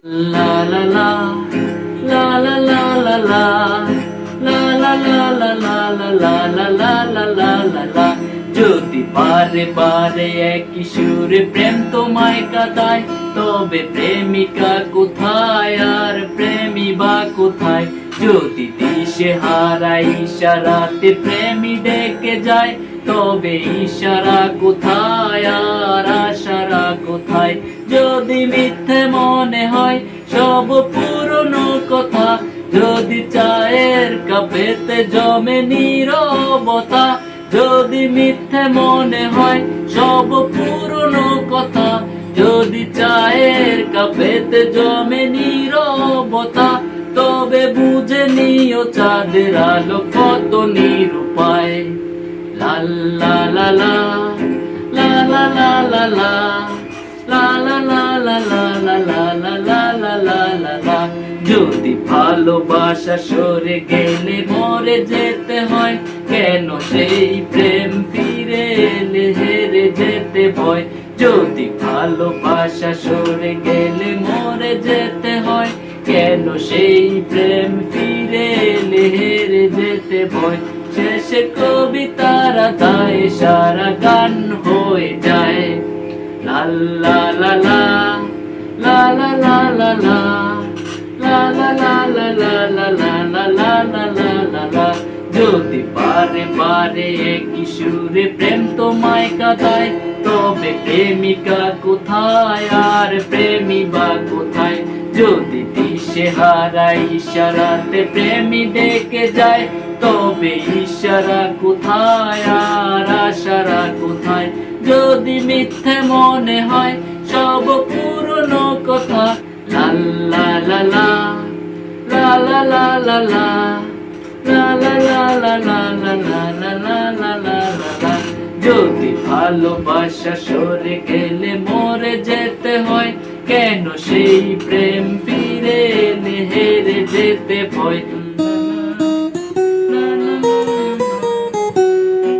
La la la, la la la la la, la la la la la la la la la la la la la। যদি বারে বারে একই সুরে প্রেম তোমায় কাঁদায়, তবে প্রেমিকা কোথায় আর প্রেমী বা কোথায়? যদি দিশে হারায় ইশারাতে প্রেমী ডেকে যায়, তবে ইশারা কোথায় আর আশারা কোথায়? যদি মিথ্যে মনে হয় সব পুরনো কথা, যদি চায়ের কাপেতে জমে নীরবতা, যদি মিথ্যে মনে হয় সব পুরনো কথা, যদি চায়ের কাপেতে জমে নীরবতা, তবে বুঝে নিও চাঁদের আলো কত নিরুপায়। লা লা লা লা, লা লা লা লা লা, লা লা লা লা লা লা লা লা লা লা লা লা লা। যদি ভালোবাসা সরে গেলে মরে যেতে হয়, কেন সেই প্রেম ফিরে এলে হেরে যেতে ভয়? যদি ভালোবাসা সরে গেলে মরে যেতে হয়, কেন সেই প্রেম ফিরে এলে হেরে যেতে ভয়? শেষে কবিতারা তাই সারা গান হয়ে যায়। লা লা লা লা, লা লা লা লা লা, লা লা লা লা লা লা লা লা লা লা লা লা লা। যদি বারে বারে একই সুরে প্রেম তোমায় কাঁদায়, তবে প্রেমিকা কোথায় আর প্রেমী বা কোথায়? যদি দিশে হারায় ইশারাতে প্রেমী ডেকে যায়, তবে ইশারা কোথায় আর আশারা কোথায়? যদি মিথ্যে মনে হয় সব পুরনো কথা, লা লা লা লা, লা লা লা লা লা, লা লা লা লা লা লা লা লা লা লা লা লা। যদি ভালোবাসা সরে গেলে মরে যেতে হয়, কেন সেই প্রেম ফিরে এলে হেরে যেতে ভয়?